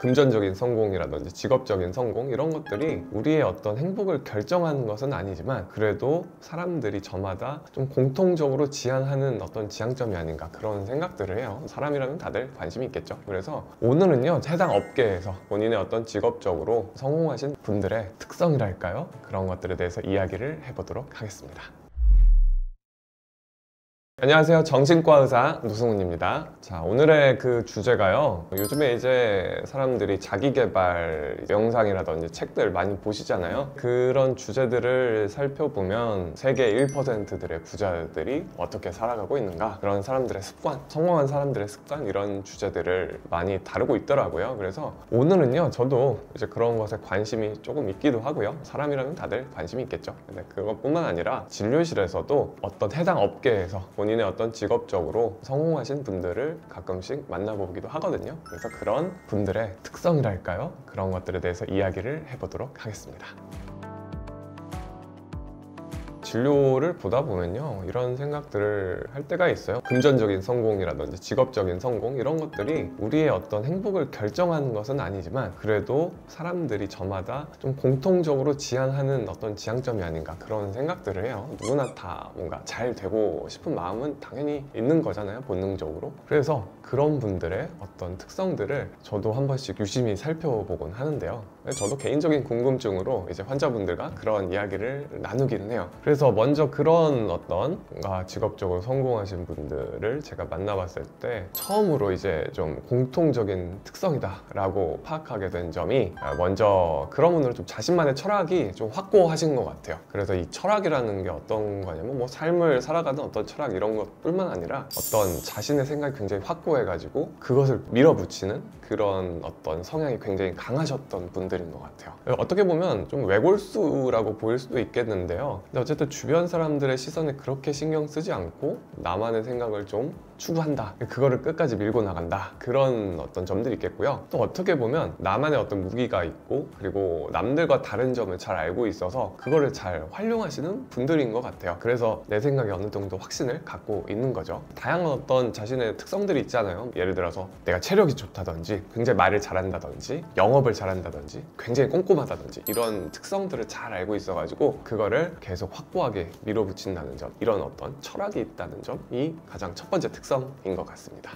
금전적인 성공이라든지 직업적인 성공 이런 것들이 우리의 어떤 행복을 결정하는 것은 아니지만 그래도 사람들이 저마다 좀 공통적으로 지향하는 어떤 지향점이 아닌가 그런 생각들을 해요. 사람이라면 다들 관심이 있겠죠. 그래서 오늘은요, 해당 업계에서 본인의 어떤 직업적으로 성공하신 분들의 특성이랄까요? 그런 것들에 대해서 이야기를 해보도록 하겠습니다. 안녕하세요. 정신과 의사 노승훈입니다. 자, 오늘의 그 주제가요. 요즘에 이제 사람들이 자기계발 영상이라든지 책들 많이 보시잖아요. 그런 주제들을 살펴보면 세계 1%들의 부자들이 어떻게 살아가고 있는가, 그런 사람들의 습관, 성공한 사람들의 습관, 이런 주제들을 많이 다루고 있더라고요. 그래서 오늘은요, 저도 이제 그런 것에 관심이 조금 있기도 하고요. 사람이라면 다들 관심이 있겠죠. 근데 그것뿐만 아니라 진료실에서도 어떤 해당 업계에서 본인의 어떤 직업적으로 성공하신 분들을 가끔씩 만나보기도 하거든요. 그래서 그런 분들의 특성이랄까요? 그런 것들에 대해서 이야기를 해보도록 하겠습니다. 진료를 보다 보면요, 이런 생각들을 할 때가 있어요. 금전적인 성공이라든지 직업적인 성공 이런 것들이 우리의 어떤 행복을 결정하는 것은 아니지만 그래도 사람들이 저마다 좀 공통적으로 지향하는 어떤 지향점이 아닌가 그런 생각들을 해요. 누구나 다 뭔가 잘 되고 싶은 마음은 당연히 있는 거잖아요, 본능적으로. 그래서 그런 분들의 어떤 특성들을 저도 한 번씩 유심히 살펴보곤 하는데요. 저도 개인적인 궁금증으로 이제 환자분들과 그런 이야기를 나누기는 해요. 그래서 먼저 그런 어떤 뭔가 직업적으로 성공하신 분들을 제가 만나봤을 때 처음으로 이제 좀 공통적인 특성이다 라고 파악하게 된 점이, 먼저 그런 분들은 좀 자신만의 철학이 좀 확고하신 것 같아요. 그래서 이 철학이라는 게 어떤 거냐면 뭐 삶을 살아가는 어떤 철학 이런 것뿐만 아니라 어떤 자신의 생각이 굉장히 확고해가지고 그것을 밀어붙이는 그런 어떤 성향이 굉장히 강하셨던 분들인 것 같아요. 어떻게 보면 좀 외골수라고 보일 수도 있겠는데요. 근데 어쨌든 주변 사람들의 시선에 그렇게 신경 쓰지 않고 나만의 생각을 좀 추구한다, 그거를 끝까지 밀고 나간다, 그런 어떤 점들이 있겠고요. 또 어떻게 보면 나만의 어떤 무기가 있고 그리고 남들과 다른 점을 잘 알고 있어서 그거를 잘 활용하시는 분들인 것 같아요. 그래서 내 생각에 어느 정도 확신을 갖고 있는 거죠. 다양한 어떤 자신의 특성들이 있잖아요. 예를 들어서 내가 체력이 좋다든지 굉장히 말을 잘한다든지 영업을 잘한다든지 굉장히 꼼꼼하다든지 이런 특성들을 잘 알고 있어가지고 그거를 계속 확고하게 밀어붙인다는 점, 이런 어떤 철학이 있다는 점이 가장 첫 번째 특성인 것 같습니다.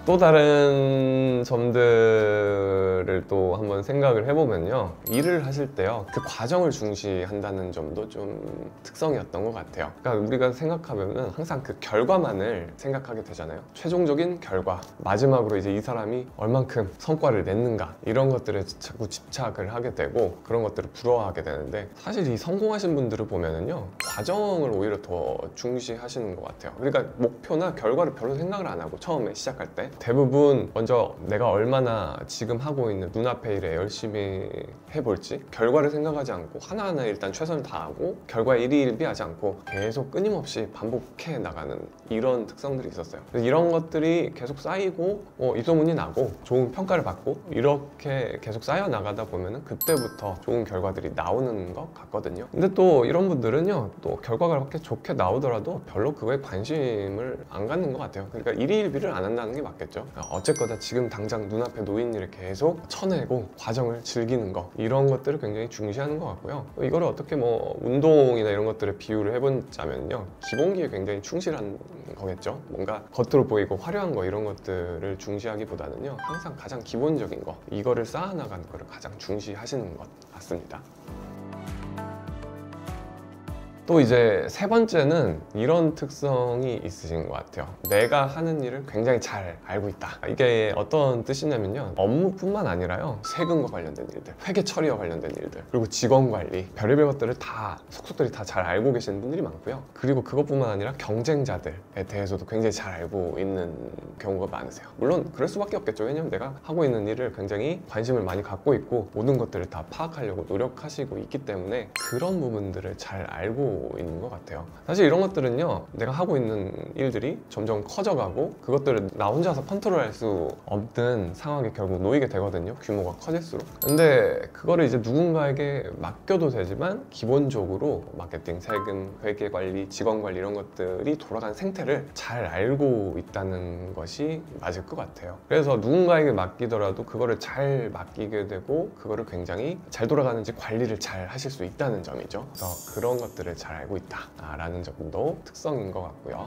또 다른 점들을 또 한번 생각을 해보면요, 일을 하실 때요, 그 과정을 중시한다는 점도 좀 특성이었던 것 같아요. 그러니까 우리가 생각하면은 항상 그 결과만을 생각하게 되잖아요. 최종적인 결과, 마지막으로 이제 이 사람이 얼만큼 성과를 냈는가, 이런 것들에 자꾸 집착을 하게 되고 그런 것들을 부러워하게 되는데, 사실 이 성공하신 분들을 보면은요, 과정을 오히려 더 중시하시는 것 같아요. 그러니까 목표나 결과를 별로 생각을 안 하고 처음에 시작할 때 대부분 먼저 내가 얼마나 지금 하고 있는 눈앞의 일에 열심히 해볼지, 결과를 생각하지 않고 하나하나 일단 최선을 다하고 결과에 일희일비하지 않고 계속 끊임없이 반복해 나가는 이런 특성들이 있었어요. 이런 것들이 계속 쌓이고 입소문이 나고 좋은 평가를 받고 이렇게 계속 쌓여 나가다 보면은 그때부터 좋은 결과들이 나오는 것 같거든요. 근데 또 이런 분들은요, 또 결과가 그렇게 좋게 나오더라도 별로 그거에 관심을 안 갖는 것 같아요. 그러니까 일희일비를 안 한다는 게 맞겠죠. 어쨌거나 지금 당장 눈앞에 놓인 일을 계속 쳐내고 과정을 즐기는 거, 이런 것들을 굉장히 중시하는 것 같고요. 이거를 어떻게 뭐 운동이나 이런 것들에 비유를 해보자면요, 기본기에 굉장히 충실한 거겠죠. 뭔가 겉으로 보이고 화려한 거 이런 것들을 중시하기보다는요, 항상 가장 기본적인 거, 이거를 쌓아나가는 거를 가장 중시하시는 것 같습니다. 또 이제 세 번째는 이런 특성이 있으신 것 같아요. 내가 하는 일을 굉장히 잘 알고 있다. 이게 어떤 뜻이냐면요, 업무뿐만 아니라요, 세금과 관련된 일들, 회계 처리와 관련된 일들, 그리고 직원 관리, 별의별 것들을 다 속속들이 다 잘 알고 계시는 분들이 많고요. 그리고 그것뿐만 아니라 경쟁자들에 대해서도 굉장히 잘 알고 있는 경우가 많으세요. 물론 그럴 수밖에 없겠죠. 왜냐면 내가 하고 있는 일을 굉장히 관심을 많이 갖고 있고 모든 것들을 다 파악하려고 노력하시고 있기 때문에 그런 부분들을 잘 알고 알고 있는 것 같아요. 사실 이런 것들은요, 내가 하고 있는 일들이 점점 커져가고 그것들을 나 혼자서 컨트롤할 수 없는 상황에 결국 놓이게 되거든요, 규모가 커질수록. 근데 그거를 이제 누군가에게 맡겨도 되지만 기본적으로 마케팅, 세금, 회계 관리, 직원 관리 이런 것들이 돌아가는 생태를 잘 알고 있다는 것이 맞을 것 같아요. 그래서 누군가에게 맡기더라도 그거를 잘 맡기게 되고 그거를 굉장히 잘 돌아가는지 관리를 잘 하실 수 있다는 점이죠. 그래서 그런 것들을 잘 알고 있다라는 점도 특성인 것 같고요.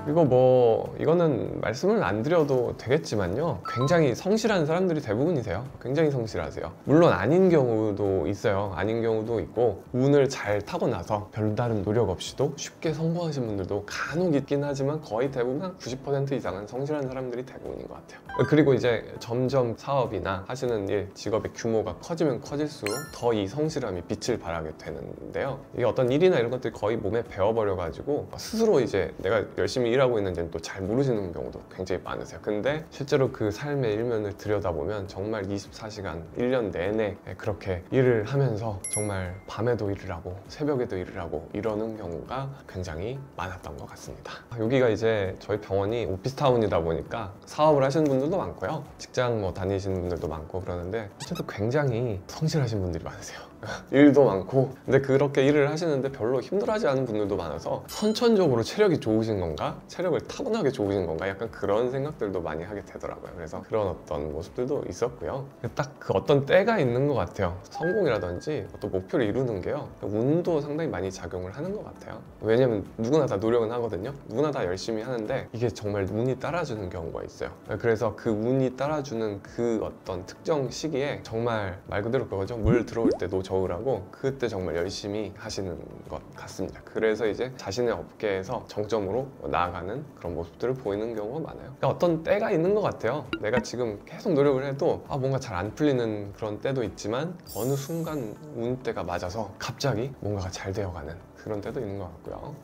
그리고 뭐 이거는 말씀을 안 드려도 되겠지만요, 굉장히 성실한 사람들이 대부분이세요. 굉장히 성실하세요. 물론 아닌 경우도 있어요. 아닌 경우도 있고 운을 잘 타고 나서 별다른 노력 없이도 쉽게 성공하신 분들도 간혹 있긴 하지만 거의 대부분 한 90% 이상은 성실한 사람들이 대부분인 것 같아요. 그리고 이제 점점 사업이나 하시는 일, 직업의 규모가 커지면 커질수록 더 이 성실함이 빛을 발하게 되는데요, 이게 어떤 일이나 이런 것들이 거의 몸에 배어버려 가지고 스스로 이제 내가 열심히 일하고 있는지는 또 잘 모르시는 경우도 굉장히 많으세요. 근데 실제로 그 삶의 일면을 들여다보면 정말 24시간 1년 내내 그렇게 일을 하면서 정말 밤에도 일을 하고 새벽에도 일을 하고 이러는 경우가 굉장히 많았던 것 같습니다. 여기가 이제 저희 병원이 오피스타운이다 보니까 사업을 하시는 분들도 많고요, 직장 뭐 다니시는 분들도 많고 그러는데 어쨌든 굉장히 성실하신 분들이 많으세요. 일도 많고. 근데 그렇게 일을 하시는데 별로 힘들어하지 않은 분들도 많아서 선천적으로 체력이 좋으신 건가? 체력을 타고나게 좋으신 건가? 약간 그런 생각들도 많이 하게 되더라고요. 그래서 그런 어떤 모습들도 있었고요. 딱 그 어떤 때가 있는 것 같아요. 성공이라든지 어떤 목표를 이루는 게요, 운도 상당히 많이 작용을 하는 것 같아요. 왜냐면 누구나 다 노력은 하거든요. 누구나 다 열심히 하는데 이게 정말 운이 따라주는 경우가 있어요. 그래서 그 운이 따라주는 그 어떤 특정 시기에 정말 말 그대로 그거죠. 물 들어올 때 노 저으라고, 그때 정말 열심히 하시는 것 같습니다. 그래서 이제 자신의 업계에서 정점으로 나아가는 그런 모습들을 보이는 경우가 많아요. 그러니까 어떤 때가 있는 것 같아요. 내가 지금 계속 노력을 해도 뭔가 잘 안 풀리는 그런 때도 있지만 어느 순간 운때가 맞아서 갑자기 뭔가가 잘 되어가는 그런 때도 있는 것 같고요.